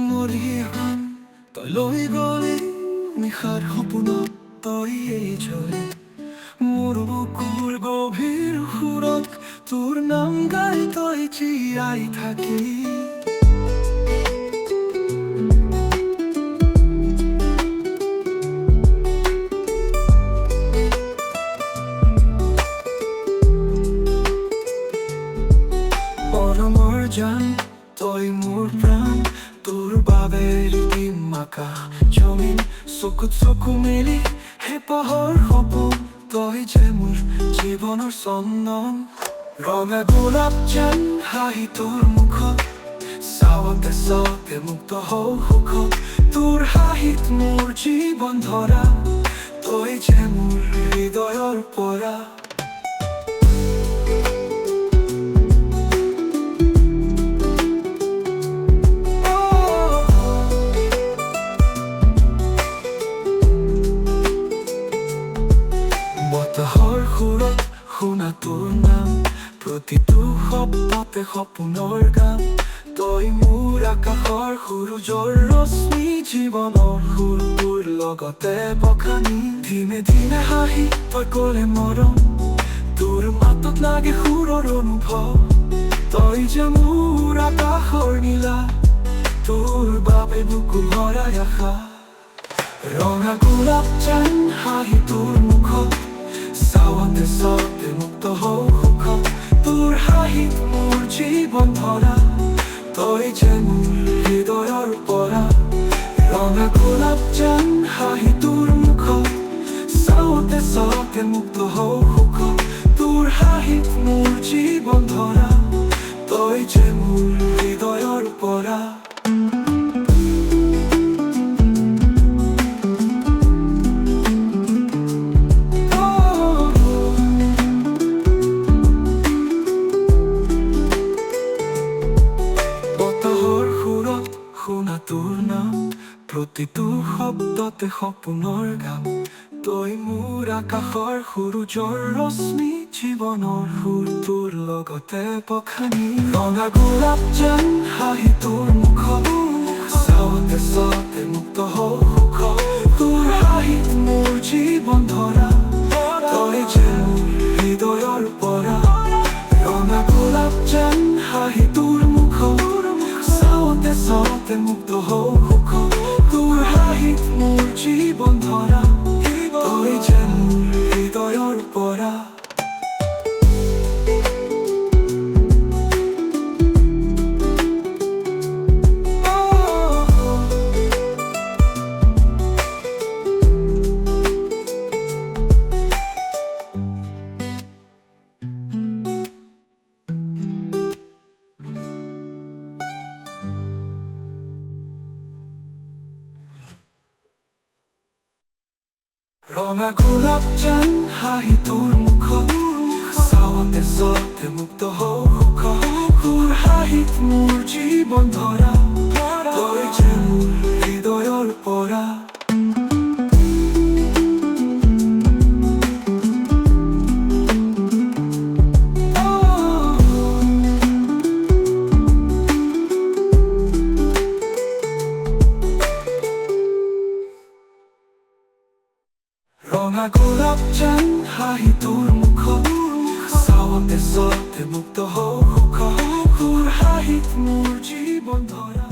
মৰিহন তই লৈ গলি নিশাৰ সপোনত তই এৰি মোৰ বুকুৰ গভীৰ সুৰত তোৰ নাম গাই তই জীয়াই থাকি মৰমৰ জান তই মোৰ প্ৰাণ তোৰ বাবে দিম আকাশ জমিন চকুত চকু মেলি হেঁপাহৰ সপোন তই যে মোৰ জীৱনৰ চন্দন ৰঙা গোলাপ যেন হাঁহি তোৰ মুখত চাওঁতে চাওঁতে মুক্ত হওঁ সুখত তোৰ হাঁহিত মোৰ জীৱন ধৰা তই যে মোৰ হৃদয়ৰ পৰা বতাহৰ সুৰত শুনা তোৰ নাম প্ৰতিটো শব্দতে সপোনৰ গান তই মোৰ আকাশৰ সূৰুযৰ ৰশ্মি জীৱনৰ সুৰ তোৰ লগতে বখানি ধিমে ধিমে হাঁহি তই ক'লে মৰম তোৰ মাতত লাগে সুৰৰ অনুভৱ তই যে মোৰ আকাশৰ নীলা তোৰ বাবে বুকু ভৰাই আশা ৰঙা গোলাপ যেন হাঁহি তোৰ মুখত চাওঁতে চাওঁতে মুক্ত হওঁ সুখত তোৰ হাঁহিত মোৰ জীৱন ধৰা তই যে মোৰ হৃদয়ৰ পৰা ৰঙা গোলাপ যেন হাঁহি তোৰ মুখত চাওঁতে চাওঁতে মুক্ত হওঁ সুখত তোৰ হাঁহিত মোৰ জীৱন ধৰা তই যে মোৰ হৃদয়ৰ পৰা শুনা তোৰ নাম প্ৰতিটো শব্দতে সপোনৰ গান তই মোৰ আকাশৰ সূৰুযৰ ৰশ্মি জীৱনৰ সুৰ তোৰ লগতে বখানি ৰঙা গোলাপ যেন হাঁহি তোৰ মুখত চাওঁতে চাওঁতে মুক্ত হওঁ সুখত তোৰ হাঁহিত মোৰ জীৱন ধৰা তই যে মোৰ হৃদয়ৰ পৰা ৰঙা গোলাপ যেন হাঁহি তোৰ মুখত চাওঁতে চাওঁতে মুক্ত হওঁ সুখত তোৰ হাঁহিত মোৰ জীৱন ধৰা তই যে মোৰ হৃদয়ৰ পৰা ৰঙা গোলাপ যেন হাঁহি তোৰ মুখত চাওঁতে চাওঁতে মুক্ত হওঁ সুখত তোৰ হাঁহিত মোৰ জীৱন ধৰা তই যে মোৰ হৃদয়ৰ পৰা ৰঙা গোলাপ যেন হাঁহি তোৰ মুখত চাওঁতে চাওঁতে মুক্ত হওঁ সুখত তোৰ হাঁহিত মোৰ জীৱন ধৰা